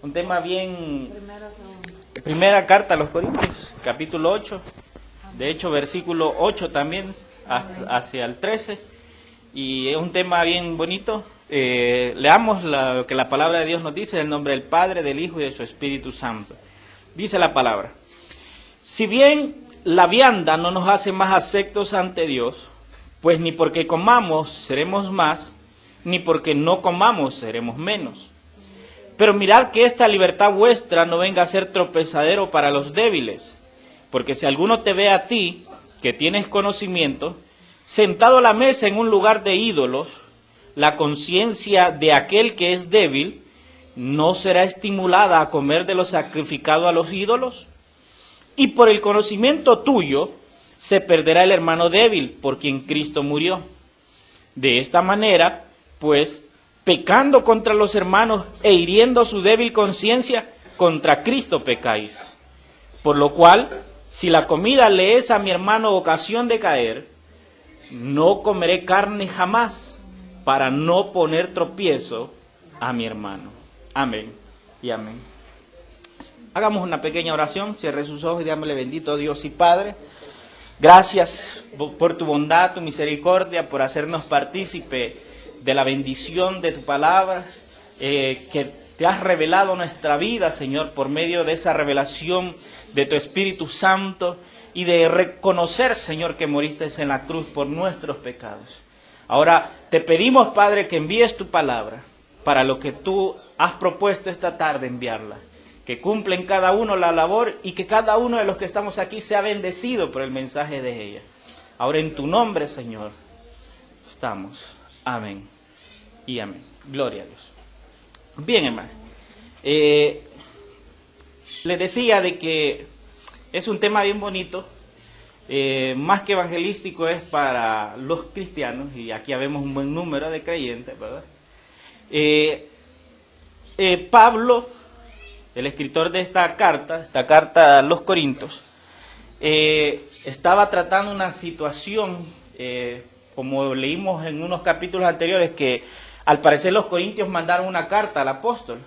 Un tema bien... Primera carta a los Corintios, capítulo 8. De hecho, versículo 8 también, hacia el 13. Y es un tema bien bonito. Leamos lo que la palabra de Dios nos dice en el nombre del Padre, del Hijo y de su Espíritu Santo. Dice la palabra: si bien la vianda no nos hace más aceptos ante Dios, pues ni porque comamos seremos más, ni porque no comamos seremos menos. Pero mirad que esta libertad vuestra no venga a ser tropezadero para los débiles, porque si alguno te ve a ti, que tienes conocimiento, sentado a la mesa en un lugar de ídolos, la conciencia de aquel que es débil no será estimulada a comer de lo sacrificado a los ídolos. Y por el conocimiento tuyo se perderá el hermano débil por quien Cristo murió. De esta manera, pues, pecando contra los hermanos e hiriendo su débil conciencia, contra Cristo pecáis. Por lo cual, si la comida le es a mi hermano ocasión de caer, no comeré carne jamás, para no poner tropiezo a mi hermano. Amén y amén. Hagamos una pequeña oración, cierre sus ojos y digámosle: bendito Dios y Padre, gracias por tu bondad, tu misericordia, por hacernos partícipe de la bendición de tu palabra, que te has revelado nuestra vida, Señor, por medio de esa revelación de tu Espíritu Santo y de reconocer, Señor, que moriste en la cruz por nuestros pecados. Ahora te pedimos, Padre, que envíes tu palabra para lo que tú has propuesto esta tarde enviarla, que cumpla en cada uno la labor y que cada uno de los que estamos aquí sea bendecido por el mensaje de ella. Ahora en tu nombre, Señor, estamos. Amén y amén. Gloria a Dios. Bien, hermano. Les decía de que es un tema bien bonito, más que evangelístico, es para los cristianos, y aquí habemos un buen número de creyentes, ¿verdad? Pablo, el escritor de esta carta a los Corintios, estaba tratando una situación, como leímos en unos capítulos anteriores, que al parecer los corintios mandaron una carta al apóstol,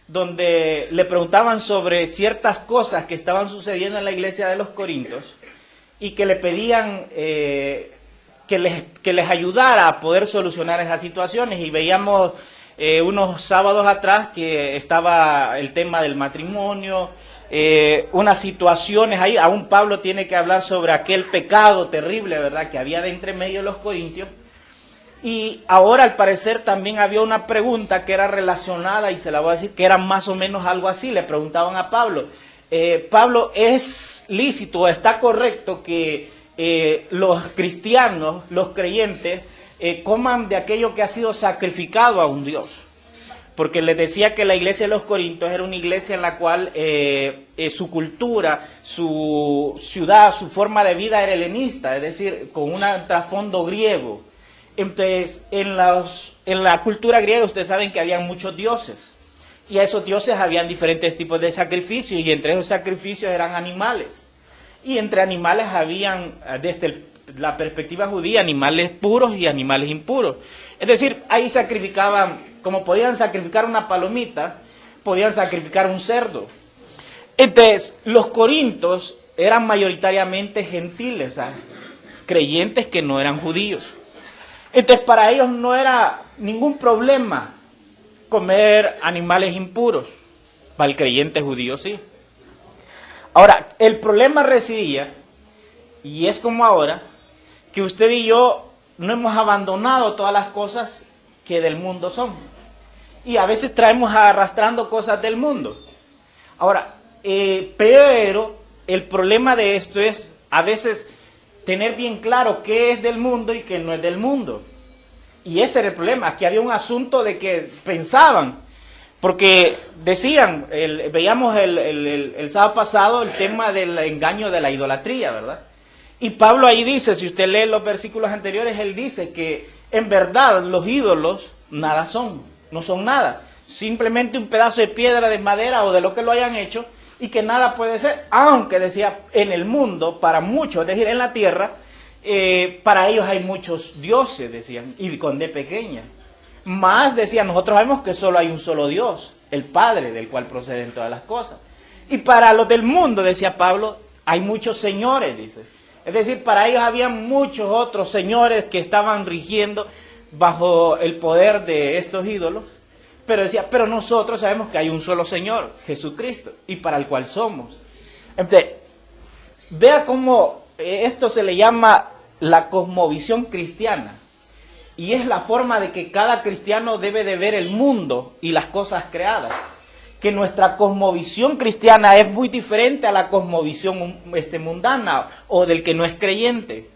donde le preguntaban sobre ciertas cosas que estaban sucediendo en la iglesia de los Corintios, y que le pedían que les ayudara a poder solucionar esas situaciones. Y veíamos unos sábados atrás que estaba el tema del matrimonio, unas situaciones ahí. Aún Pablo tiene que hablar sobre aquel pecado terrible, ¿verdad?, que había de entre medio de los corintios. Y ahora al parecer también había una pregunta que era relacionada, y se la voy a decir, que era más o menos algo así. Le preguntaban a Pablo: Pablo, ¿es lícito, está correcto que los cristianos, los creyentes, coman de aquello que ha sido sacrificado a un Dios? Porque les decía que la iglesia de los Corintios era una iglesia en la cual su cultura, su ciudad, su forma de vida era helenista, es decir, con un trasfondo griego. Entonces, en la cultura griega ustedes saben que habían muchos dioses, y a esos dioses habían diferentes tipos de sacrificios, y entre esos sacrificios eran animales. Y entre animales habían, desde la perspectiva judía, animales puros y animales impuros. Es decir, ahí sacrificaban, como podían sacrificar una palomita, podían sacrificar un cerdo. Entonces, los corintios eran mayoritariamente gentiles, o sea, creyentes que no eran judíos. Entonces, para ellos no era ningún problema comer animales impuros. Para el creyente judío sí. Ahora, el problema residía, y es como ahora, que usted y yo no hemos abandonado todas las cosas que del mundo son. Y a veces traemos arrastrando cosas del mundo. Ahora, pero el problema de esto es a veces tener bien claro qué es del mundo y qué no es del mundo. Y ese era el problema. Aquí había un asunto de que pensaban, porque decían, veíamos el sábado pasado el tema del engaño de la idolatría, ¿verdad? Y Pablo ahí dice, si usted lee los versículos anteriores, él dice que en verdad los ídolos nada son, no son nada, simplemente un pedazo de piedra, de madera o de lo que lo hayan hecho, y que nada puede ser, aunque decía, en el mundo, para muchos, es decir, en la tierra, para ellos hay muchos dioses, decían, y con D pequeña. Más decía, nosotros sabemos que solo hay un solo Dios, el Padre, del cual proceden todas las cosas. Y para los del mundo, decía Pablo, hay muchos señores, dice. Es decir, para ellos había muchos otros señores que estaban rigiendo bajo el poder de estos ídolos. Pero decía, pero nosotros sabemos que hay un solo Señor, Jesucristo, y para el cual somos. Entonces, vea cómo esto se le llama la cosmovisión cristiana. Y es la forma de que cada cristiano debe de ver el mundo y las cosas creadas. Que nuestra cosmovisión cristiana es muy diferente a la cosmovisión mundana o del que no es creyente.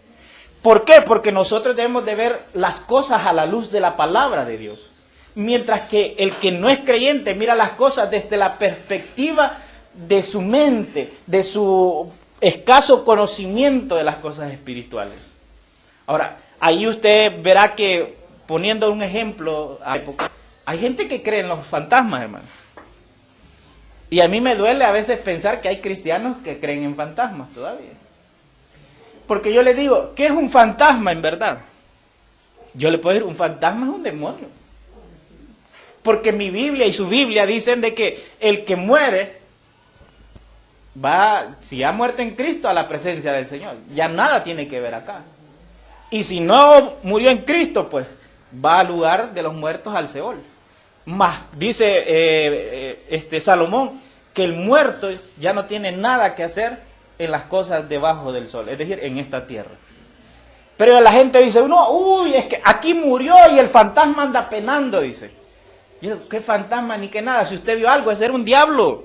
¿Por qué? Porque nosotros debemos de ver las cosas a la luz de la palabra de Dios. Mientras que el que no es creyente mira las cosas desde la perspectiva de su mente, de su escaso conocimiento de las cosas espirituales. Ahora, ahí usted verá que, poniendo un ejemplo, hay gente que cree en los fantasmas, hermano. Y a mí me duele a veces pensar que hay cristianos que creen en fantasmas todavía. Porque yo le digo, ¿qué es un fantasma en verdad? Yo le puedo decir, un fantasma es un demonio. Porque mi Biblia y su Biblia dicen de que el que muere va, si ha muerto en Cristo, a la presencia del Señor. Ya nada tiene que ver acá. Y si no murió en Cristo, pues va al lugar de los muertos, al Seol. Más, dice Salomón, que el muerto ya no tiene nada que hacer en las cosas debajo del sol, es decir, en esta tierra. Pero la gente dice, no, uy, es que aquí murió y el fantasma anda penando, dice. Y yo, ¿qué fantasma ni qué nada? Si usted vio algo, ese era un diablo,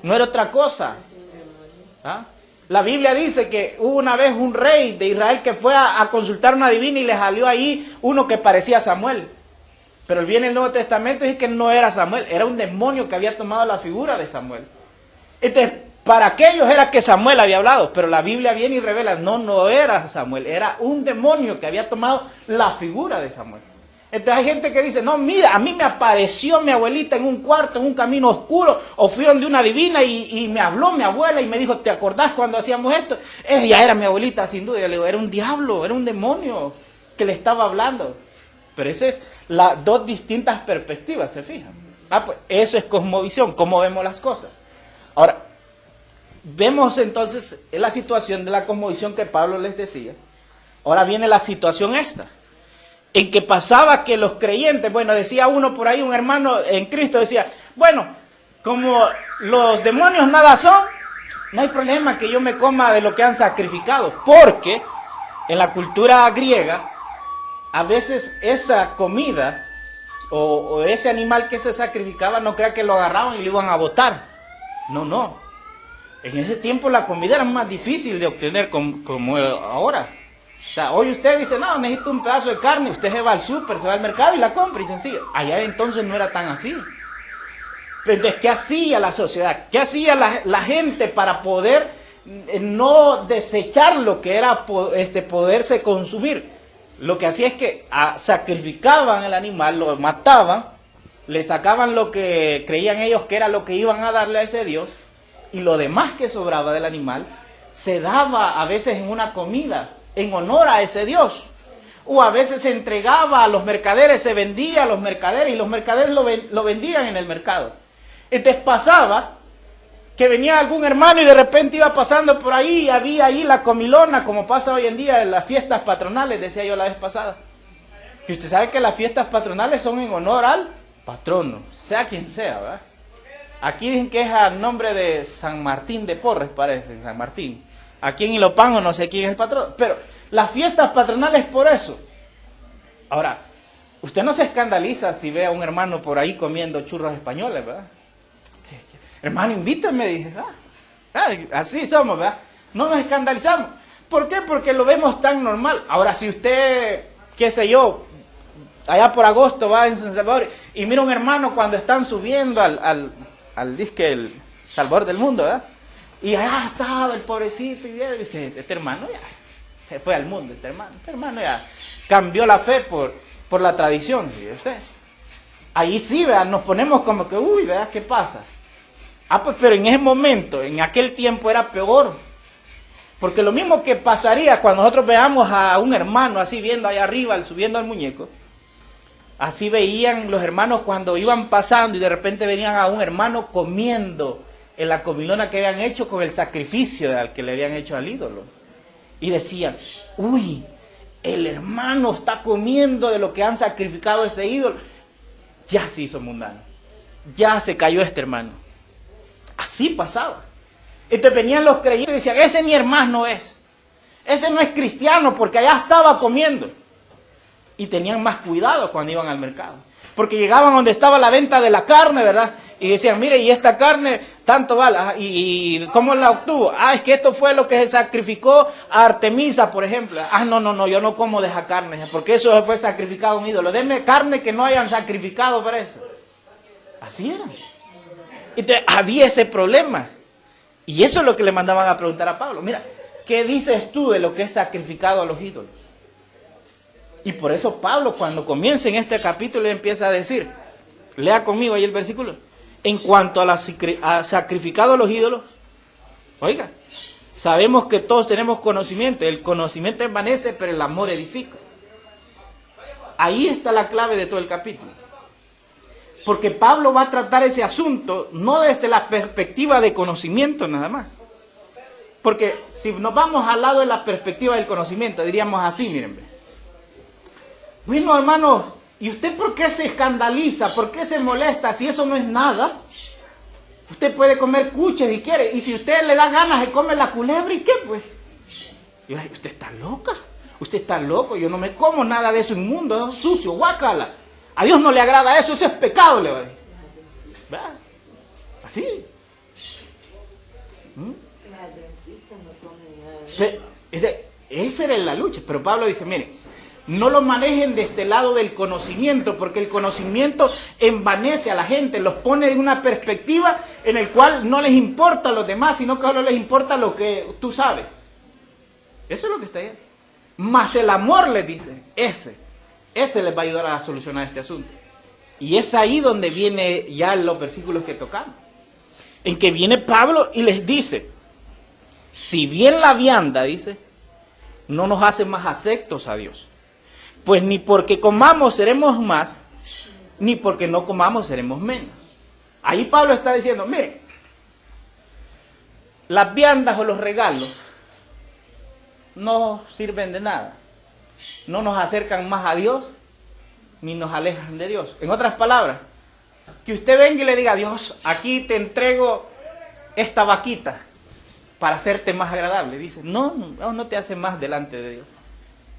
no era otra cosa. ¿Ah? La Biblia dice que hubo una vez un rey de Israel que fue a consultar una divina y le salió ahí uno que parecía Samuel. Pero viene el Nuevo Testamento y dice que no era Samuel, era un demonio que había tomado la figura de Samuel. Entonces, para aquellos era que Samuel había hablado, pero la Biblia viene y revela, no era Samuel, era un demonio que había tomado la figura de Samuel. Entonces hay gente que dice, no, mira, a mí me apareció mi abuelita en un cuarto, en un camino oscuro, o fui donde una divina y me habló mi abuela y me dijo, ¿te acordás cuando hacíamos esto? Ella era mi abuelita, sin duda. Yo le digo, era un diablo, era un demonio que le estaba hablando. Pero esas es las dos distintas perspectivas, ¿se fijan? Pues eso es cosmovisión, cómo vemos las cosas. Ahora, vemos entonces la situación de la cosmovisión que Pablo les decía. Ahora viene la situación esta, en que pasaba que los creyentes, bueno, decía uno por ahí, un hermano en Cristo decía, bueno, como los demonios nada son, no hay problema que yo me coma de lo que han sacrificado, porque en la cultura griega, a veces esa comida o ese animal que se sacrificaba, no crea que lo agarraban y lo iban a botar. No. En ese tiempo la comida era más difícil de obtener como ahora. O sea, hoy usted dice, no, necesito un pedazo de carne, usted se va al súper, se va al mercado y la compra y sencillo. Allá entonces no era tan así. Entonces, ¿qué hacía la sociedad? ¿Qué hacía la gente para poder no desechar lo que era poderse consumir? Lo que hacía es que sacrificaban el animal, lo mataban, le sacaban lo que creían ellos que era lo que iban a darle a ese Dios, y lo demás que sobraba del animal se daba a veces en una comida en honor a ese Dios, o a veces se entregaba a los mercaderes, se vendía a los mercaderes y los mercaderes lo vendían en el mercado. Entonces pasaba que venía algún hermano y de repente iba pasando por ahí y había ahí la comilona, como pasa hoy en día en las fiestas patronales, decía yo la vez pasada. Que usted sabe que las fiestas patronales son en honor al patrono, sea quien sea, ¿verdad? Aquí dicen que es al nombre de San Martín de Porres, parece, San Martín. Aquí en Ilopango no sé quién es el patrón, pero las fiestas patronales por eso. Ahora, usted no se escandaliza si ve a un hermano por ahí comiendo churros españoles, ¿verdad? Hermano, invítame, dice. Así somos, ¿verdad? No nos escandalizamos. ¿Por qué? Porque lo vemos tan normal. Ahora, si usted, qué sé yo, allá por agosto va en San Salvador y mira a un hermano cuando están subiendo al disque el Salvador del Mundo, ¿verdad? Y allá estaba el pobrecito y dice, este hermano ya se fue al mundo, este hermano ya cambió la fe por la tradición, ¿sí? ¿Usted? Ahí sí, ¿verdad? Nos ponemos como que, uy, ¿verdad? ¿Qué pasa? Pues pero en ese momento, en aquel tiempo era peor. Porque lo mismo que pasaría cuando nosotros veamos a un hermano así viendo allá arriba, subiendo al muñeco, Así veían los hermanos cuando iban pasando y de repente venían a un hermano comiendo en la comilona que habían hecho con el sacrificio al que le habían hecho al ídolo. Y decían, uy, el hermano está comiendo de lo que han sacrificado a ese ídolo. Ya se hizo mundano. Ya se cayó este hermano. Así pasaba. Entonces venían los creyentes y decían, ese ni hermano es. Ese no es cristiano porque allá estaba comiendo. Y tenían más cuidado cuando iban al mercado. Porque llegaban donde estaba la venta de la carne, ¿verdad? Y decían, mire, y esta carne tanto vale. ¿Y cómo la obtuvo? Es que esto fue lo que se sacrificó a Artemisa, por ejemplo. No, yo no como de esa carne, porque eso fue sacrificado a un ídolo. Deme carne que no hayan sacrificado para eso. Así era. Entonces había ese problema. Y eso es lo que le mandaban a preguntar a Pablo. Mira, ¿qué dices tú de lo que es sacrificado a los ídolos? Y por eso Pablo, cuando comienza en este capítulo, empieza a decir, lea conmigo ahí el versículo, en cuanto a sacrificado a los ídolos, oiga, sabemos que todos tenemos conocimiento, el conocimiento envanece, pero el amor edifica. Ahí está la clave de todo el capítulo. Porque Pablo va a tratar ese asunto no desde la perspectiva de conocimiento nada más. Porque si nos vamos al lado de la perspectiva del conocimiento, diríamos así, miren. Bueno, hermanos, ¿y usted por qué se escandaliza? ¿Por qué se molesta? Si eso no es nada. Usted puede comer cuches si quiere. Y si usted le da ganas de comer la culebra, ¿y qué pues? Y yo, usted está loca. Usted está loco. Yo no me como nada de eso inmundo, es sucio, guácala. A Dios no le agrada eso, es pecado, le va a decir. ¿Verdad? Así. Esa era la lucha. Pero Pablo dice, mire, no lo manejen de este lado del conocimiento, porque el conocimiento envanece a la gente, los pone en una perspectiva en el cual no les importa a los demás, sino que solo les importa lo que tú sabes. Eso es lo que está ahí. Mas el amor, les dice, ese les va a ayudar a solucionar este asunto. Y es ahí donde viene ya los versículos que tocamos, en que viene Pablo y les dice, si bien la vianda, dice, no nos hace más aceptos a Dios, pues ni porque comamos seremos más, ni porque no comamos seremos menos. Ahí Pablo está diciendo, miren, las viandas o los regalos no sirven de nada. No nos acercan más a Dios, ni nos alejan de Dios. En otras palabras, que usted venga y le diga a Dios, aquí te entrego esta vaquita para hacerte más agradable. Dice, no te hace más delante de Dios.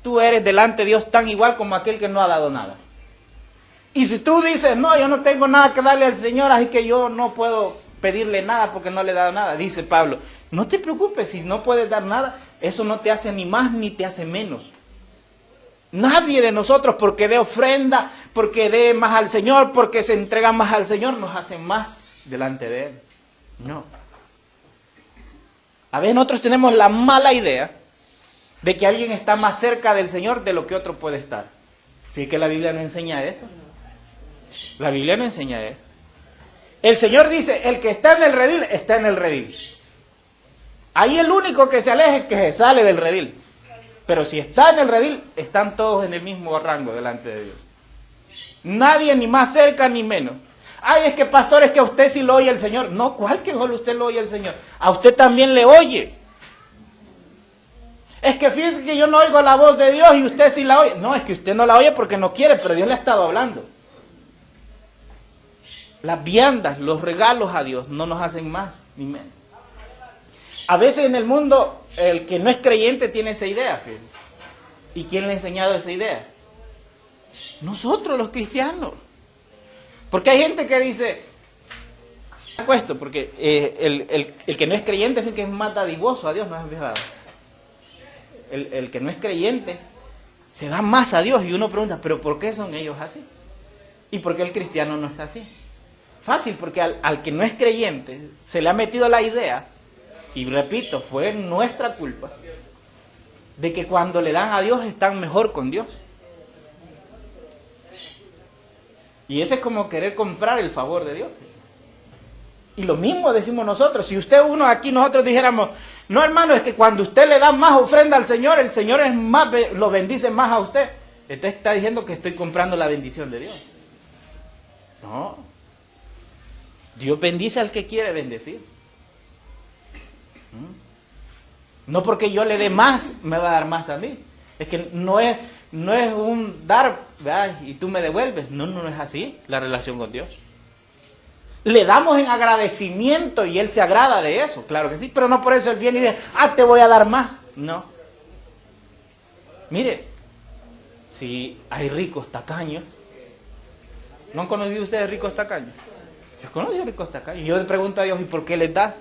Tú eres delante de Dios tan igual como aquel que no ha dado nada. Y si tú dices, no, yo no tengo nada que darle al Señor, así que yo no puedo pedirle nada porque no le he dado nada, dice Pablo, no te preocupes, si no puedes dar nada, eso no te hace ni más ni te hace menos. Nadie de nosotros, porque dé ofrenda, porque dé más al Señor, porque se entrega más al Señor, nos hace más delante de Él. No. A veces nosotros tenemos la mala idea de que alguien está más cerca del Señor de lo que otro puede estar. Fíjate que la Biblia no enseña eso. La Biblia no enseña eso. El Señor dice, el que está en el redil, está en el redil. Ahí el único que se aleja es que se sale del redil. Pero si está en el redil, están todos en el mismo rango delante de Dios. Nadie ni más cerca ni menos. Ay, es que pastor, es que a usted sí lo oye el Señor. No, ¿cuál que solo usted lo oye el Señor? A usted también le oye. Es que fíjese que yo no oigo la voz de Dios y usted sí la oye. No, es que usted no la oye porque no quiere, pero Dios le ha estado hablando. Las viandas, los regalos a Dios no nos hacen más ni menos. A veces en el mundo, el que no es creyente tiene esa idea, fíjese. ¿Y quién le ha enseñado esa idea? Nosotros los cristianos. Porque hay gente que dice, esto, porque el que no es creyente es el que es más dadivoso a Dios, ¿no has fijado? El que no es creyente se da más a Dios y uno pregunta, ¿pero por qué son ellos así? ¿Y por qué el cristiano no es así? Fácil, porque al que no es creyente se le ha metido la idea, y repito, fue nuestra culpa, de que cuando le dan a Dios están mejor con Dios. Y ese es como querer comprar el favor de Dios. Y lo mismo decimos nosotros. Si uno aquí nosotros dijéramos, no hermano, es que cuando usted le da más ofrenda al Señor, el Señor es más, lo bendice más a usted. Entonces está diciendo que estoy comprando la bendición de Dios. No. Dios bendice al que quiere bendecir. No porque yo le dé más, me va a dar más a mí. Es que no es un dar, ¿verdad? Y tú me devuelves. No es así la relación con Dios. Le damos en agradecimiento y Él se agrada de eso, claro que sí, pero no por eso Él viene y dice, te voy a dar más. No. Mire, si hay ricos tacaños, ¿no han conocido ustedes ricos tacaños? Yo conozco ricos tacaños. Yo le pregunto a Dios, ¿y por qué les das?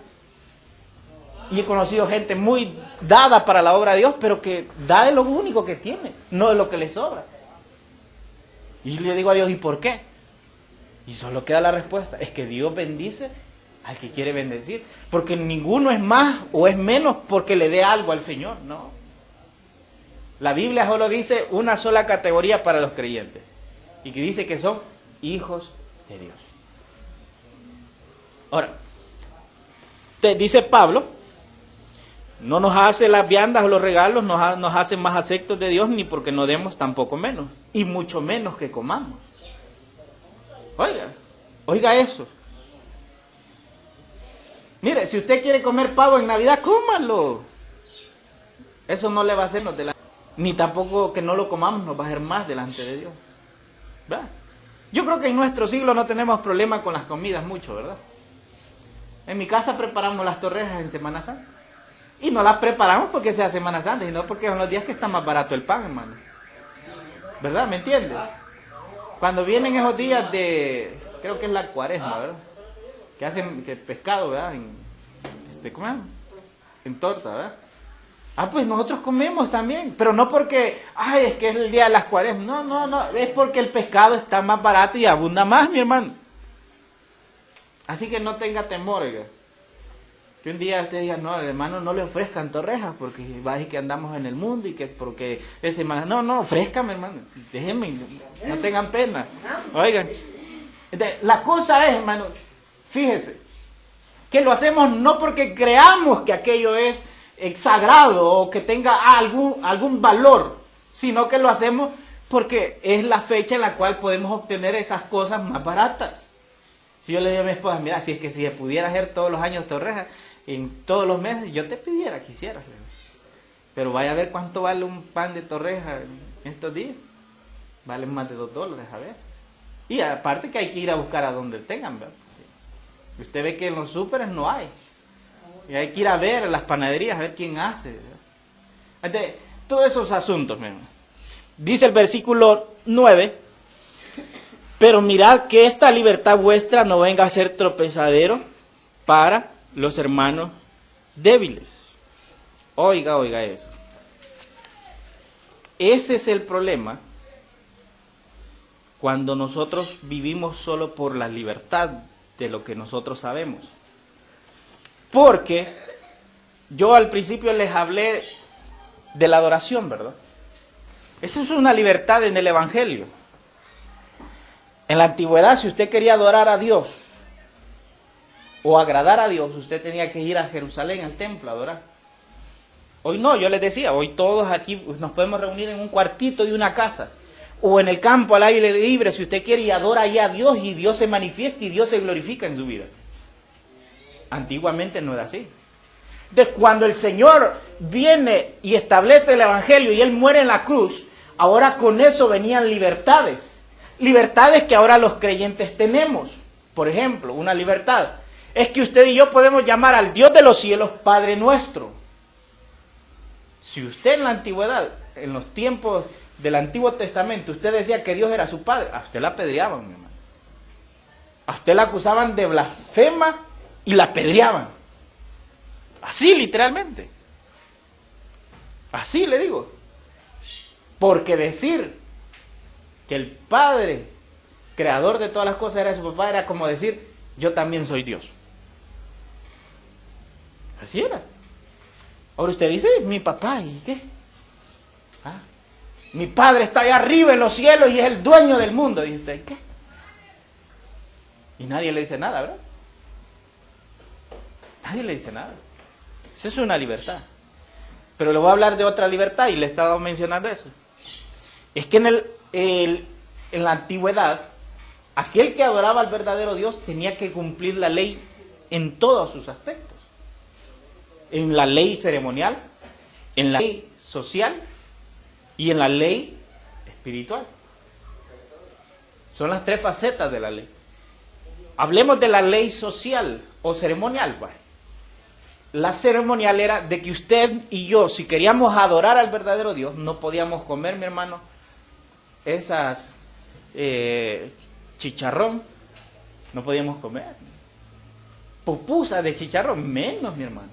Y he conocido gente muy dada para la obra de Dios, pero que da de lo único que tiene, no de lo que le sobra. Y le digo a Dios, ¿y por qué? Y solo queda la respuesta, es que Dios bendice al que quiere bendecir, porque ninguno es más o es menos porque le dé algo al Señor, no. La Biblia solo dice una sola categoría para los creyentes, y que dice que son hijos de Dios. Ahora, dice Pablo, no nos hace las viandas o los regalos, nos hacen más aceptos de Dios, ni porque no demos tampoco menos, y mucho menos que comamos. Oiga eso. Mire, si usted quiere comer pavo en Navidad, cómalo. Eso no le va a hacernos delante. Ni tampoco que no lo comamos nos va a hacer más delante de Dios. ¿Verdad? Yo creo que en nuestro siglo no tenemos problema con las comidas mucho, ¿verdad? En mi casa preparamos las torrejas en Semana Santa. Y no las preparamos porque sea Semana Santa, sino porque son los días que está más barato el pan, hermano. ¿Verdad? ¿Me entiendes? Cuando vienen esos días de, creo que es la Cuaresma, ¿verdad? Que hacen que pescado, ¿verdad? ¿Cómo es? En torta, ¿verdad? Pues nosotros comemos también, pero no porque, es que es el día de las Cuaresmas. No, es porque el pescado está más barato y abunda más, mi hermano. Así que no tenga temor, oiga. Que un día usted diga, no, hermano, no le ofrezcan torrejas porque va a decir que andamos en el mundo y que porque es semana. No, ofrézcame, hermano. Déjenme, no tengan pena. Oigan, entonces, la cosa es, hermano, fíjese, que lo hacemos no porque creamos que aquello es sagrado o que tenga algún valor, sino que lo hacemos porque es la fecha en la cual podemos obtener esas cosas más baratas. Si yo le digo a mi esposa, mira, si es que si se pudiera hacer todos los años torrejas, en todos los meses, yo te pidiera que hicieras. Pero vaya a ver cuánto vale un pan de torreja en estos días. Valen más de $2 a veces. Y aparte que hay que ir a buscar a donde tengan, ¿verdad? Usted ve que en los súperes no hay. Y hay que ir a ver las panaderías, a ver quién hace, ¿verdad? Entonces, todos esos asuntos, ¿verdad? Dice el versículo 9, pero mirad que esta libertad vuestra no venga a ser tropezadero para los hermanos débiles. Oiga eso. Ese es el problema cuando nosotros vivimos solo por la libertad de lo que nosotros sabemos. Porque yo al principio les hablé de la adoración, ¿verdad? Esa es una libertad en el Evangelio. En la antigüedad, si usted quería adorar a Dios o agradar a Dios, usted tenía que ir a Jerusalén, al templo, a adorar. Hoy no, yo les decía, hoy todos aquí nos podemos reunir en un cuartito de una casa, o en el campo al aire libre, si usted quiere, y adora allá a Dios, y Dios se manifiesta y Dios se glorifica en su vida. Antiguamente no era así. Entonces, cuando el Señor viene y establece el Evangelio y Él muere en la cruz, ahora con eso venían libertades. Libertades que ahora los creyentes tenemos. Por ejemplo, una libertad es que usted y yo podemos llamar al Dios de los cielos Padre nuestro. Si usted en la antigüedad, en los tiempos del Antiguo Testamento, usted decía que Dios era su Padre, a usted la apedreaban, mi hermano. A usted la acusaban de blasfema y la apedreaban. Así, literalmente. Así le digo. Porque decir que el Padre, creador de todas las cosas, era su papá, era como decir, yo también soy Dios. Así era. Ahora usted dice, mi papá, ¿y qué? Mi Padre está allá arriba en los cielos y es el dueño del mundo. Y usted, ¿qué? Y nadie le dice nada, ¿verdad? Nadie le dice nada. Eso es una libertad. Pero le voy a hablar de otra libertad y le he estado mencionando eso. Es que en la antigüedad, aquel que adoraba al verdadero Dios tenía que cumplir la ley en todos sus aspectos. En la ley ceremonial, en la ley social y en la ley espiritual. Son las tres facetas de la ley. Hablemos de la ley social o ceremonial. Pues. La ceremonial era de que usted y yo, si queríamos adorar al verdadero Dios, no podíamos comer, mi hermano, esas chicharrón, no podíamos comer. Pupusas de chicharrón, menos, mi hermano.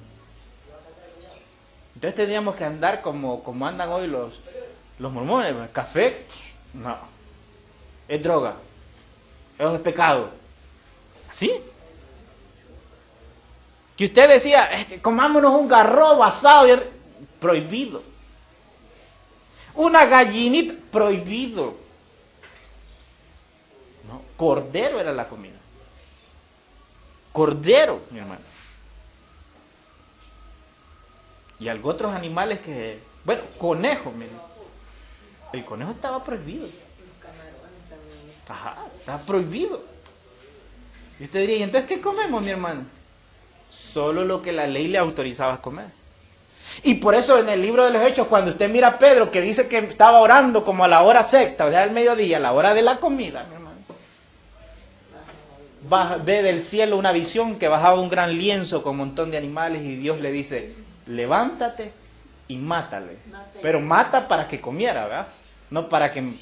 Entonces teníamos que andar como andan hoy los mormones. Café, no. Es droga. Es pecado. ¿Así? Que usted decía, comámonos un garrobo asado. Prohibido. Una gallinita, prohibido. No, cordero era la comida. Cordero, mi hermano. Y algo otros animales que... Bueno, conejo, miren. El conejo estaba prohibido. Ajá, estaba prohibido. Y usted diría, ¿y entonces qué comemos, mi hermano? Solo lo que la ley le autorizaba a comer. Y por eso en el libro de los Hechos, cuando usted mira a Pedro, que dice que estaba orando como a la hora sexta, o sea, al mediodía, a la hora de la comida, mi hermano. Ve del cielo una visión que bajaba un gran lienzo con un montón de animales y Dios le dice, levántate y mátale. Pero mata para que comiera, ¿verdad? No para que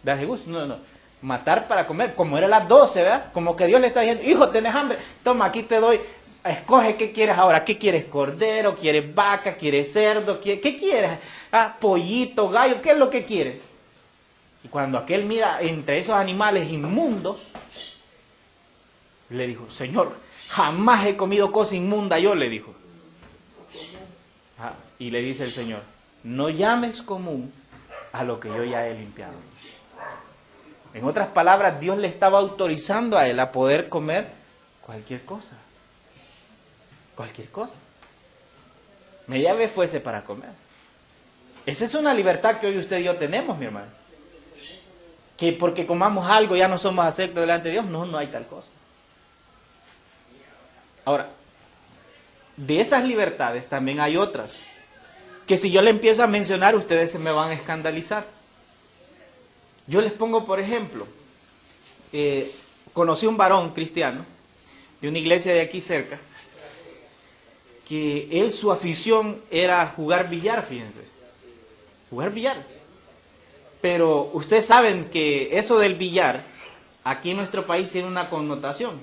darle gusto, no. Matar para comer, como era las 12, ¿verdad? Como que Dios le está diciendo, hijo, ¿tenés hambre? Toma, aquí te doy, escoge qué quieres ahora. ¿Qué quieres? ¿Cordero? ¿Quieres vaca? ¿Quieres cerdo? ¿Qué quieres? Pollito, gallo, ¿qué es lo que quieres? Y cuando aquel mira entre esos animales inmundos, le dijo, Señor, jamás he comido cosa inmunda yo, le dijo. Y le dice el Señor, no llames común a lo que yo ya he limpiado. En otras palabras, Dios le estaba autorizando a él a poder comer cualquier cosa. Cualquier cosa. Media vez fuese para comer. Esa es una libertad que hoy usted y yo tenemos, mi hermano. Que porque comamos algo ya no somos aceptos delante de Dios. No hay tal cosa. Ahora, de esas libertades también hay otras. Que si yo le empiezo a mencionar, ustedes se me van a escandalizar. Yo les pongo, por ejemplo, conocí un varón cristiano de una iglesia de aquí cerca, que él, su afición era jugar billar, fíjense, jugar billar. Pero ustedes saben que eso del billar, aquí en nuestro país tiene una connotación.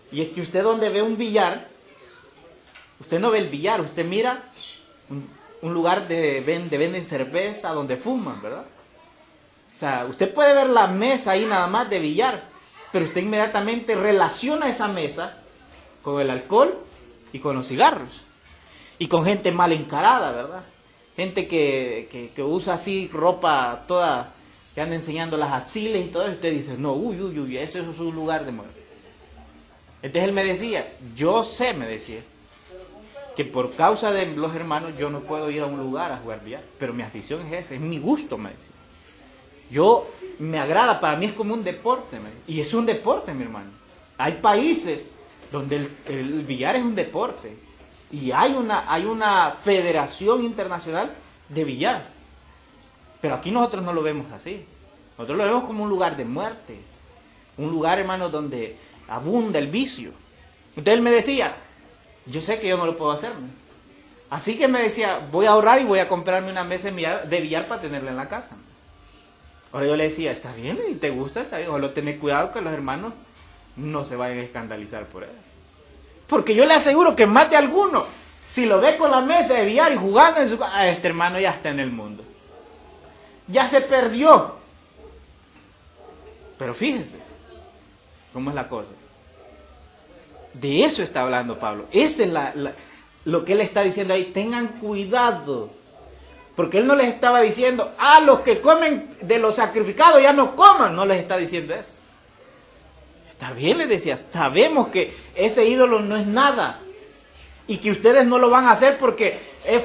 Y es que usted donde ve un billar, usted no ve el billar, usted mira un lugar de venden cerveza, donde fuman, ¿verdad? O sea, usted puede ver la mesa ahí nada más de billar, pero usted inmediatamente relaciona esa mesa con el alcohol y con los cigarros. Y con gente mal encarada, ¿verdad? Gente que usa así ropa toda, que anda enseñando las axiles y todo eso. Usted dice, no, uy, eso es un lugar de muerte. Entonces él me decía, me decía, que por causa de los hermanos yo no puedo ir a un lugar a jugar billar, pero mi afición es esa, es mi gusto, me decía. Me agrada, para mí es como un deporte, y es un deporte, mi hermano. Hay países donde el billar es un deporte, y hay una federación internacional de billar, pero aquí nosotros no lo vemos así. Nosotros lo vemos como un lugar de muerte, un lugar, hermano, donde abunda el vicio. Entonces él me decía, yo sé que yo no lo puedo hacer, ¿no? Así que me decía, voy a ahorrar y voy a comprarme una mesa de billar para tenerla en la casa. Ahora yo le decía, está bien, y te gusta, está bien, solo tener cuidado que los hermanos no se vayan a escandalizar por eso. Porque yo le aseguro que más de alguno, si lo ve con la mesa de billar y jugando en su casa, este hermano ya está en el mundo. Ya se perdió. Pero fíjese cómo es la cosa. De eso está hablando Pablo. Ese es lo que él está diciendo ahí. Tengan cuidado. Porque él no les estaba diciendo, los que comen de lo sacrificado ya no coman. No les está diciendo eso. Está bien, les decía, sabemos que ese ídolo no es nada. Y que ustedes no lo van a hacer porque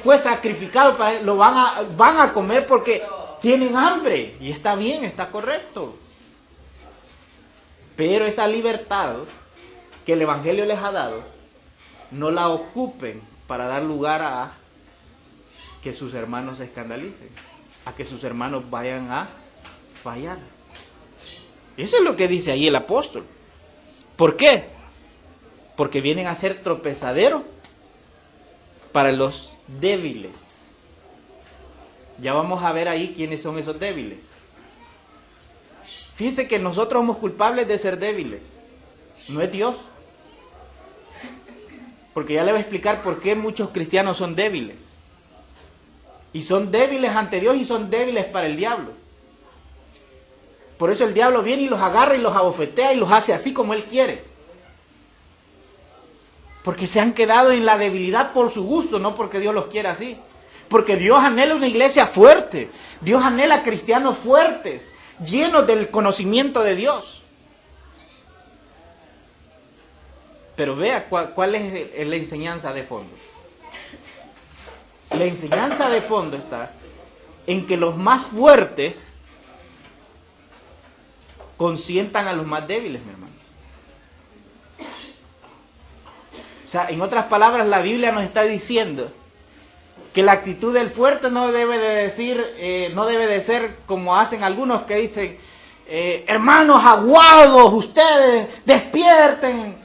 fue sacrificado, lo van a comer porque Tienen hambre y está bien, está correcto. Pero esa libertad que el Evangelio les ha dado, no la ocupen para dar lugar a que sus hermanos se escandalicen, a que sus hermanos vayan a fallar. Eso es lo que dice ahí el apóstol. ¿Por qué? Porque vienen a ser tropezadero para los débiles. Ya vamos a ver ahí quiénes son esos débiles. Fíjense que nosotros somos culpables de ser débiles, no es Dios. Porque ya le voy a explicar por qué muchos cristianos son débiles. Y son débiles ante Dios y son débiles para el diablo. Por eso el diablo viene y los agarra y los abofetea y los hace así como él quiere. Porque se han quedado en la debilidad por su gusto, no porque Dios los quiere así. Porque Dios anhela una iglesia fuerte. Dios anhela cristianos fuertes, llenos del conocimiento de Dios. Pero vea cuál es la enseñanza de fondo. La enseñanza de fondo está en que los más fuertes consientan a los más débiles, mi hermano. O sea, en otras palabras, la Biblia nos está diciendo que la actitud del fuerte no debe de ser como hacen algunos que dicen, hermanos aguados, ustedes despierten,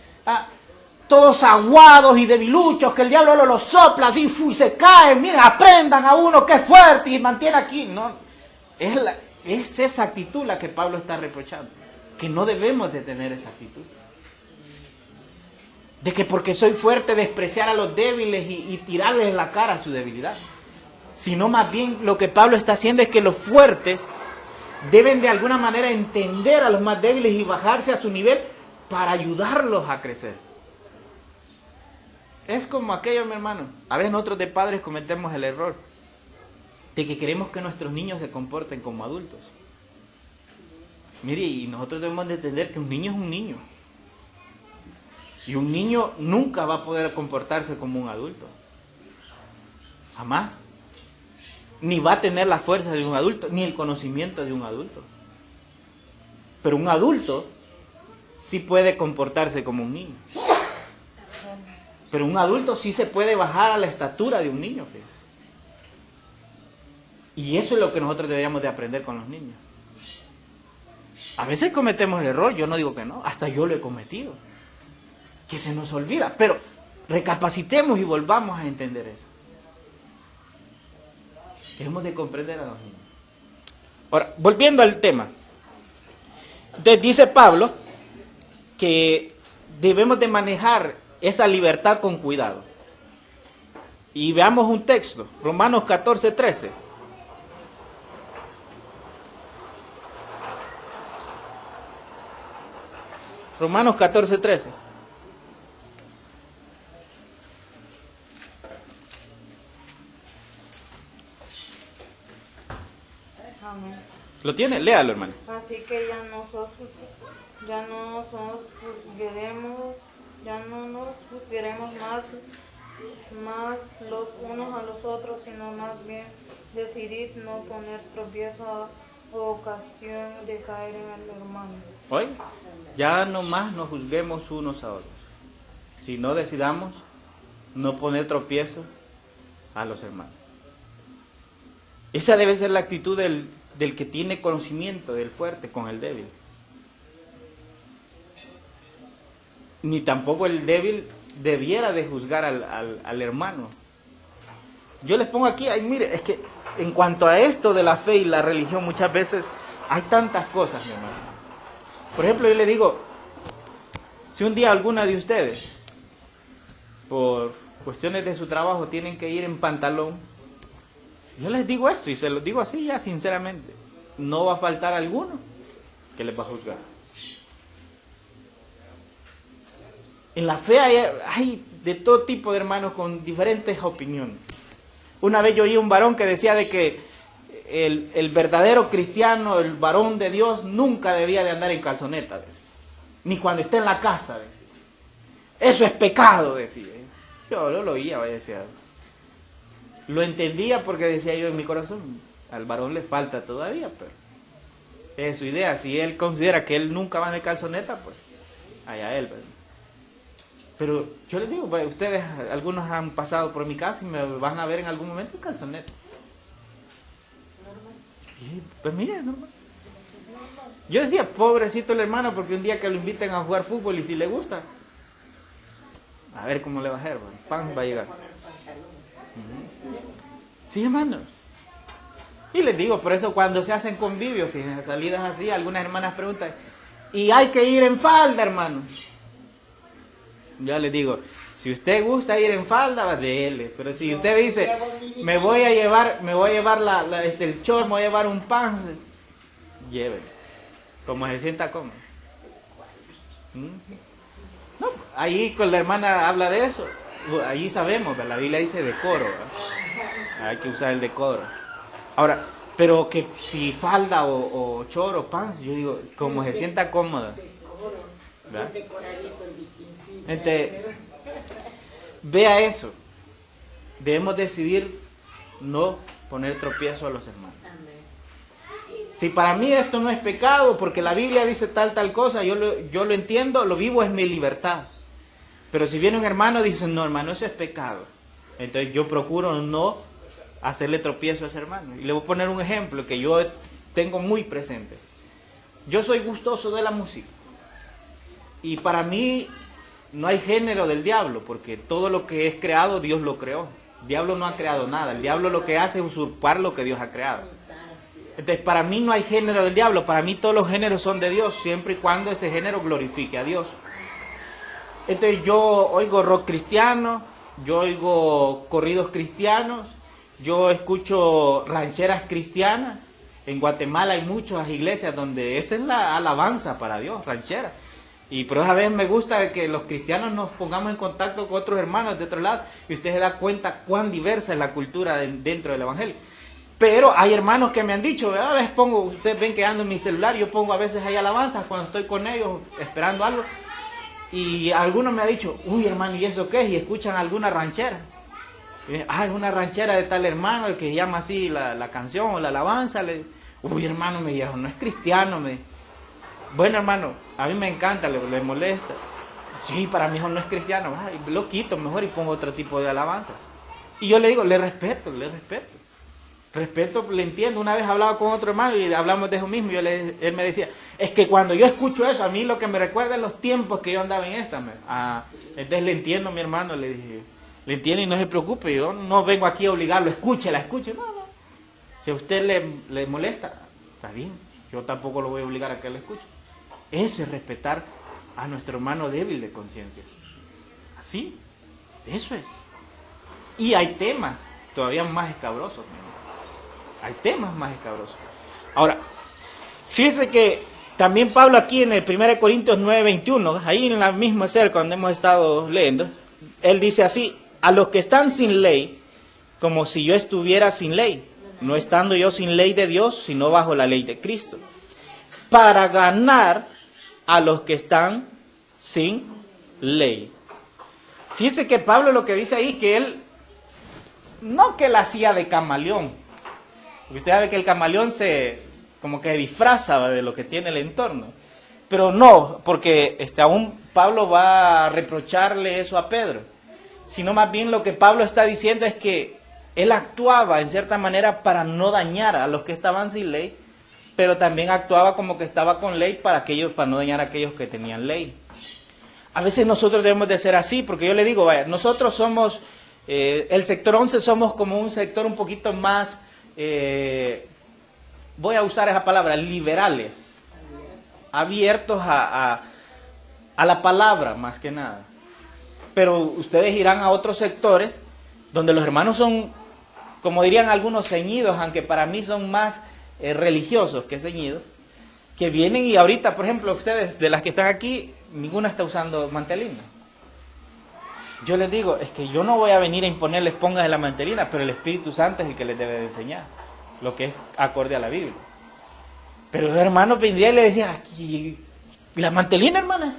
todos aguados y debiluchos, que el diablo los sopla así y se caen, miren, aprendan a uno que es fuerte y mantiene aquí. No, es esa actitud la que Pablo está reprochando, que no debemos de tener esa actitud. De que porque soy fuerte despreciar a los débiles y tirarles en la cara su debilidad. Sino más bien lo que Pablo está haciendo es que los fuertes deben de alguna manera entender a los más débiles y bajarse a su nivel para ayudarlos a crecer. Es como aquello, mi hermano. A veces nosotros de padres cometemos el error de que queremos que nuestros niños se comporten como adultos. Mire, y nosotros debemos de entender que un niño es un niño. Y un niño nunca va a poder comportarse como un adulto. Jamás. Ni va a tener la fuerza de un adulto, ni el conocimiento de un adulto. Pero un adulto sí puede comportarse como un niño. Pero un adulto sí se puede bajar a la estatura de un niño, fíjese. Y eso es lo que nosotros deberíamos de aprender con los niños. A veces cometemos el error, yo no digo que no, hasta yo lo he cometido. Que se nos olvida, pero recapacitemos y volvamos a entender eso. Debemos de comprender a los niños. Ahora, volviendo al tema. Entonces dice Pablo que debemos de manejar esa libertad con cuidado. Y veamos un texto, Romanos 14:13. Romanos 14:13. Amén. ¿Lo tiene? Léalo, hermano. Así que ya no nos juzgueremos más los unos a los otros, sino más bien decidid no poner tropiezo o ocasión de caer en el hermano. Hoy ya no más nos juzguemos unos a otros, sino decidamos no poner tropiezo a los hermanos. Esa debe ser la actitud del que tiene conocimiento, del fuerte con el débil. Ni tampoco el débil debiera de juzgar al hermano. Yo les pongo aquí, mire, es que en cuanto a esto de la fe y la religión, muchas veces hay tantas cosas, mi hermano. Por ejemplo, yo le digo, si un día alguna de ustedes, por cuestiones de su trabajo, tienen que ir en pantalón, yo les digo esto, y se lo digo así ya sinceramente, no va a faltar alguno que les va a juzgar. En la fe hay de todo tipo de hermanos con diferentes opiniones. Una vez yo oí un varón que decía de que el verdadero cristiano, el varón de Dios, nunca debía de andar en calzoneta, decía. Ni cuando esté en la casa, decía. Eso es pecado, decía. Yo lo oía, decía. Lo entendía porque decía yo en mi corazón, Al varón le falta todavía, pero es su idea. Si él considera que él nunca va de calzoneta, pues allá él, ¿verdad? Pero yo les digo, pues, ustedes, algunos han pasado por mi casa y me van a ver en algún momento en calzoneta. Y, pues mira, normal. Yo decía, pobrecito el hermano, porque un día que lo inviten a jugar fútbol y si le gusta, a ver cómo le va a hacer, el pan va a llegar. Sí, hermano. Y les digo, por eso cuando se hacen convivios, fíjense, salidas así, algunas hermanas preguntan, ¿y hay que ir en falda, hermano? Yo les digo, si usted gusta ir en falda, va de él. Pero si usted dice, me voy a llevar el short, me voy a llevar un pan, llévelo. Como se sienta cómodo. No, ahí con la hermana habla de eso. Allí sabemos, la Biblia dice decoro, ¿verdad? Hay que usar el decoro. Ahora, pero que si falda o short o pants, yo digo, como se sienta cómoda. ¿Verdad? Entonces, vea eso. Debemos decidir no poner tropiezo a los hermanos. Si para mí esto no es pecado, porque la Biblia dice tal cosa, yo lo entiendo, lo vivo, es mi libertad. Pero si viene un hermano y dice, no hermano, eso es pecado, entonces yo procuro no hacerle tropiezo a ese hermano. Y le voy a poner un ejemplo que yo tengo muy presente. Yo soy gustoso de la música. Y para mí no hay género del diablo, porque todo lo que es creado, Dios lo creó. El diablo no ha creado nada. El diablo lo que hace es usurpar lo que Dios ha creado. Entonces, para mí no hay género del diablo. Para mí todos los géneros son de Dios, siempre y cuando ese género glorifique a Dios. Entonces, yo oigo rock cristiano, yo oigo corridos cristianos, yo escucho rancheras cristianas. En Guatemala hay muchas iglesias donde esa es la alabanza para Dios, ranchera. Y por esa vez me gusta que los cristianos nos pongamos en contacto con otros hermanos de otro lado y usted se da cuenta cuán diversa es la cultura dentro del evangelio. Pero hay hermanos que me han dicho, a veces pongo, ustedes ven que ando en mi celular, yo pongo a veces ahí alabanzas cuando estoy con ellos esperando algo. Y algunos me han dicho, uy hermano, ¿y eso qué es? Y escuchan alguna ranchera. Es una ranchera de tal hermano, el que llama así la canción o la alabanza. Uy hermano, me dijo, no es cristiano. Bueno hermano, a mí me encanta, le molesta. Sí, para mí no es cristiano. Lo quito mejor y pongo otro tipo de alabanzas. Y yo le digo, le respeto. Respeto, le entiendo. Una vez hablaba con otro hermano y hablamos de eso mismo. Él me decía, es que cuando yo escucho eso, a mí lo que me recuerda es los tiempos que yo andaba en esta. Entonces le entiendo, mi hermano, le dije, le entiendo y no se preocupe. Yo no vengo aquí a obligarlo, escuche. No. Si a usted le molesta, está bien. Yo tampoco lo voy a obligar a que lo escuche. Eso es respetar a nuestro hermano débil de conciencia. Así, eso es. Y hay temas todavía más escabrosos. Hay temas más escabrosos. Ahora, fíjense que también Pablo aquí en el 1 Corintios 9:21, ahí en la misma cerca donde hemos estado leyendo, él dice así, a los que están sin ley, como si yo estuviera sin ley, no estando yo sin ley de Dios, sino bajo la ley de Cristo, para ganar a los que están sin ley. Fíjense que Pablo lo que dice ahí, que él, no que él hacía de camaleón, porque usted sabe que el camaleón se como que disfraza de lo que tiene el entorno, pero no, porque aún Pablo va a reprocharle eso a Pedro, sino más bien lo que Pablo está diciendo es que él actuaba en cierta manera para no dañar a los que estaban sin ley, pero también actuaba como que estaba con ley para no dañar a aquellos que tenían ley. A veces nosotros debemos de ser así, porque yo le digo, vaya, nosotros somos, el sector 11 somos como un sector un poquito más, voy a usar esa palabra, liberales, abiertos a la palabra más que nada. Pero ustedes irán a otros sectores donde los hermanos son, como dirían algunos, ceñidos, aunque para mí son más religiosos que ceñidos, que vienen y ahorita, por ejemplo, ustedes, de las que están aquí, ninguna está usando mantelina. Yo les digo, es que yo no voy a venir a imponerles pongas la mantelina, pero el Espíritu Santo es el que les debe de enseñar, lo que es acorde a la Biblia. Pero el hermano vendría y le decía, ¿y la mantelina, hermana?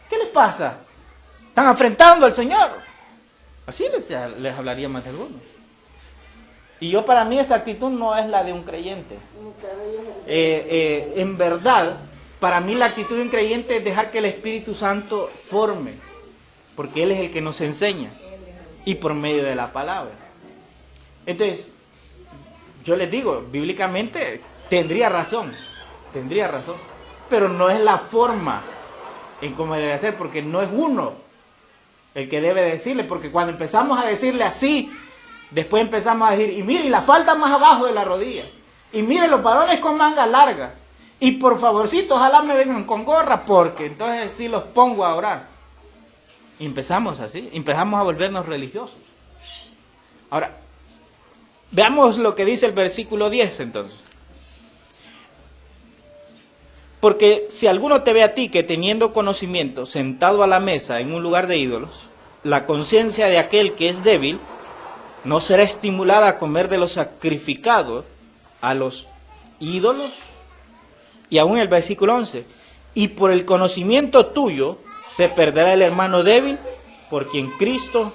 ¿Qué les pasa? ¿Están afrentando al Señor? Así les hablaría más de algunos. Y yo, para mí, esa actitud no es la de un creyente. En verdad, para mí la actitud de un creyente es dejar que el Espíritu Santo forme, porque Él es el que nos enseña, y por medio de la palabra. Entonces, yo les digo, bíblicamente tendría razón, pero no es la forma en cómo debe ser, porque no es uno el que debe decirle, porque cuando empezamos a decirle así, después empezamos a decir, y mire, y la falda más abajo de la rodilla, y mire, los varones con manga larga, y por favorcito, ojalá me vengan con gorra, porque entonces sí los pongo a orar. Y empezamos así, empezamos a volvernos religiosos. Ahora, veamos lo que dice el versículo 10 entonces. Porque si alguno te ve a ti que teniendo conocimiento, sentado a la mesa en un lugar de ídolos, la conciencia de aquel que es débil no será estimulada a comer de lo sacrificado a los ídolos. Y aún el versículo 11, y por el conocimiento tuyo se perderá el hermano débil por quien Cristo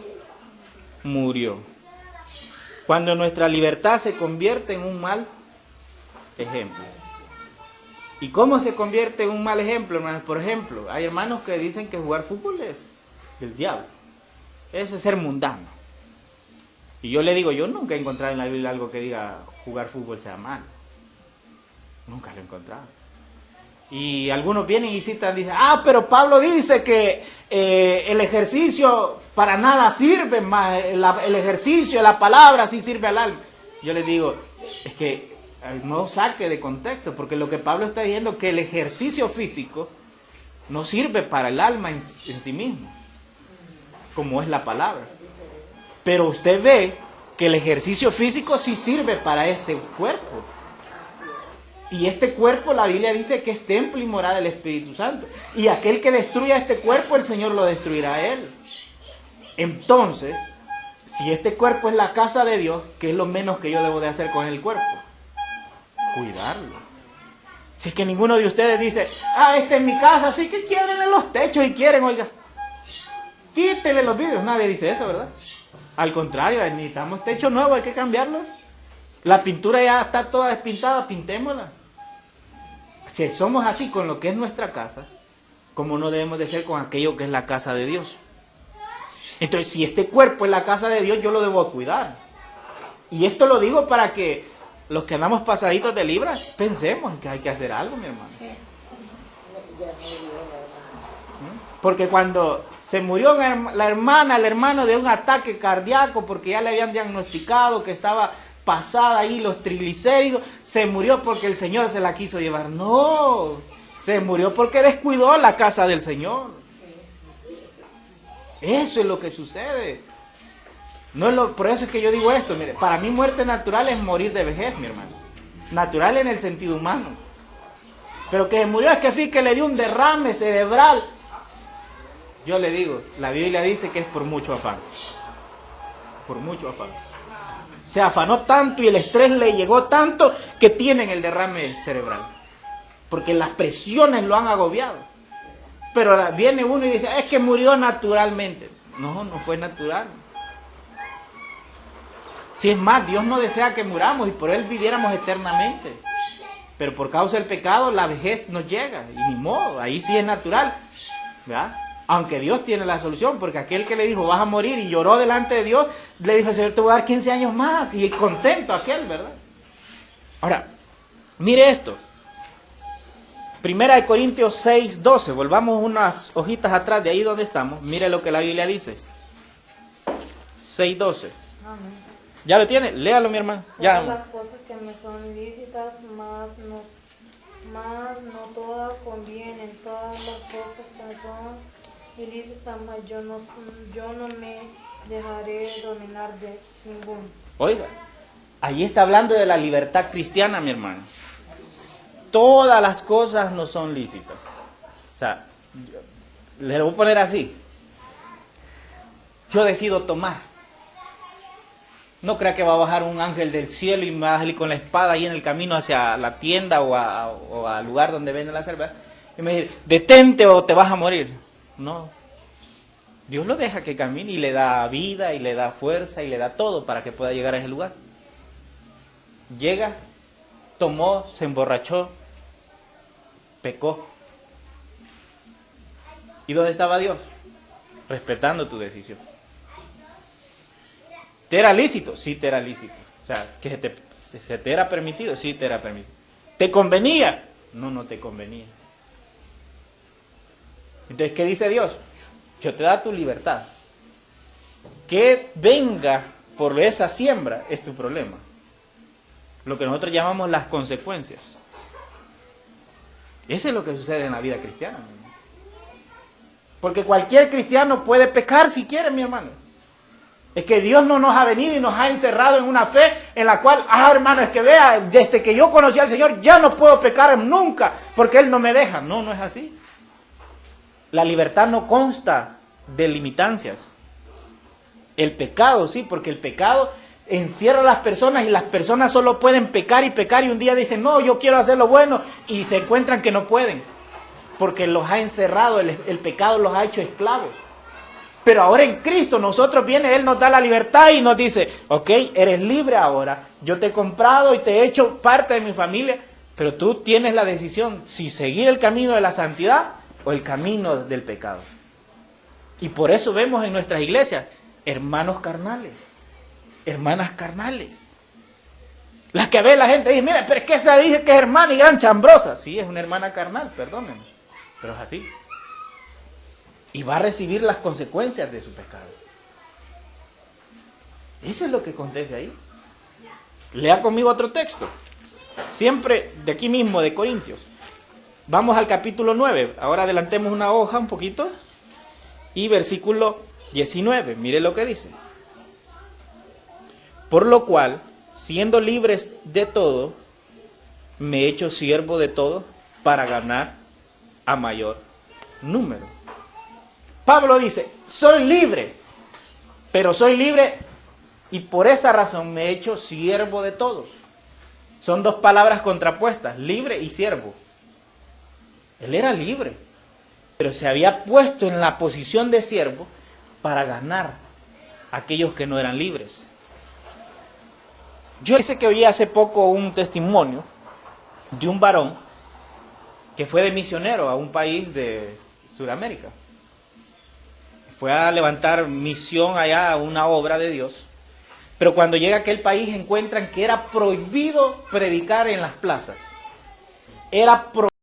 murió. Cuando nuestra libertad se convierte en un mal ejemplo. ¿Y cómo se convierte en un mal ejemplo, hermanos? Por ejemplo, hay hermanos que dicen que jugar fútbol es del diablo. Eso es ser mundano. Y yo le digo, yo nunca he encontrado en la Biblia algo que diga jugar fútbol sea malo. Nunca lo he encontrado. Y algunos vienen y citan, dicen, pero Pablo dice que el ejercicio para nada sirve, más el ejercicio, la palabra sí sirve al alma. Yo les digo, es que no saque de contexto, porque lo que Pablo está diciendo es que el ejercicio físico no sirve para el alma en sí mismo, como es la palabra. Pero usted ve que el ejercicio físico sí sirve para este cuerpo. Y este cuerpo, la Biblia dice que es templo y morada del Espíritu Santo. Y aquel que destruya este cuerpo, el Señor lo destruirá a él. Entonces, si este cuerpo es la casa de Dios, ¿qué es lo menos que yo debo de hacer con el cuerpo? Cuidarlo. Si es que ninguno de ustedes dice, esta es mi casa, así que quiebren los techos y quieren, oiga, quítenle los vidrios. Nadie dice eso, ¿verdad? Al contrario, necesitamos techo nuevo, hay que cambiarlo. La pintura ya está toda despintada, pintémosla. Si somos así con lo que es nuestra casa, ¿cómo no debemos de ser con aquello que es la casa de Dios? Entonces, si este cuerpo es la casa de Dios, yo lo debo cuidar. Y esto lo digo para que los que andamos pasaditos de libras, pensemos en que hay que hacer algo, mi hermano. Porque cuando se murió la hermana, el hermano de un ataque cardíaco, porque ya le habían diagnosticado que estaba pasada ahí los triglicéridos, se murió porque el Señor se la quiso llevar. No, se murió porque descuidó la casa del Señor. Eso es lo que sucede. Por eso es que yo digo esto, mire, para mí muerte natural es morir de vejez, mi hermano. Natural en el sentido humano. Pero que murió es que le dio un derrame cerebral. Yo le digo, la Biblia dice que es por mucho afán. Por mucho afán. Se afanó tanto y el estrés le llegó tanto que tienen el derrame cerebral. Porque las presiones lo han agobiado. Pero viene uno y dice, es que murió naturalmente. No, no fue natural. Si es más, Dios no desea que muramos y por Él viviéramos eternamente. Pero por causa del pecado la vejez nos llega. Y ni modo, ahí sí es natural. ¿Verdad? Aunque Dios tiene la solución, porque aquel que le dijo, vas a morir, y lloró delante de Dios, le dijo, Señor, te voy a dar 15 años más, y contento aquel, ¿verdad? Ahora, mire esto. 1 Corintios 6, 12, volvamos unas hojitas atrás de ahí donde estamos, mire lo que la Biblia dice. 6, 12. Amén. ¿Ya lo tiene? Léalo, mi hermano. Ya. Todas las cosas que me son lícitas, más no todas convienen, todas las cosas que me son ilícitas, mas yo no me dejaré dominar de ninguno. Oiga, ahí está hablando de la libertad cristiana, mi hermano. Todas las cosas no son lícitas. O sea, le voy a poner así. Yo decido tomar. No crea que va a bajar un ángel del cielo y me va a salir con la espada ahí en el camino hacia la tienda o al lugar donde venden la cerveza y me dice, detente o te vas a morir. No. Dios lo deja que camine y le da vida y le da fuerza y le da todo para que pueda llegar a ese lugar. llega, tomó, se emborrachó, pecó. ¿Y dónde estaba Dios? Respetando tu decisión. ¿Te era lícito? Sí, te era lícito. O sea, que se te era permitido, sí te era permitido. ¿Te convenía? No, no te convenía. Entonces, ¿qué dice Dios? Yo te da tu libertad. Que venga por esa siembra es tu problema. Lo que nosotros llamamos las consecuencias. Eso es lo que sucede en la vida cristiana. Porque cualquier cristiano puede pecar si quiere, mi hermano. Es que Dios no nos ha venido y nos ha encerrado en una fe en la cual, hermano, es que vea, desde que yo conocí al Señor ya no puedo pecar nunca porque Él no me deja. No, no es así. La libertad no consta de limitancias. El pecado, sí, porque el pecado encierra a las personas y las personas solo pueden pecar y un día dicen, no, yo quiero hacer lo bueno y se encuentran que no pueden. Porque los ha encerrado, el pecado los ha hecho esclavos. Pero ahora en Cristo nosotros viene, Él nos da la libertad y nos dice, ok, eres libre ahora, yo te he comprado y te he hecho parte de mi familia, pero tú tienes la decisión si seguir el camino de la santidad o el camino del pecado. Y por eso vemos en nuestras iglesias hermanos carnales, hermanas carnales. Las que ve la gente dice, mira, pero es que esa dice que es hermana y gran chambrosa. Sí, es una hermana carnal, perdónenme, pero es así. Y va a recibir las consecuencias de su pecado. Eso es lo que acontece ahí. Lea conmigo otro texto. Siempre de aquí mismo, de Corintios. Vamos al capítulo 9. Ahora adelantemos una hoja un poquito. Y versículo 19. Mire lo que dice. Por lo cual, siendo libres de todo, me he hecho siervo de todo para ganar a mayor número. Pablo dice, soy libre, pero soy libre y por esa razón me he hecho siervo de todos. Son dos palabras contrapuestas, libre y siervo. Él era libre, pero se había puesto en la posición de siervo para ganar a aquellos que no eran libres. Yo sé que oí hace poco un testimonio de un varón que fue de misionero a un país de Sudamérica. Fue a levantar misión allá a una obra de Dios. Pero cuando llega a aquel país encuentran que era prohibido predicar en las plazas. Era prohibido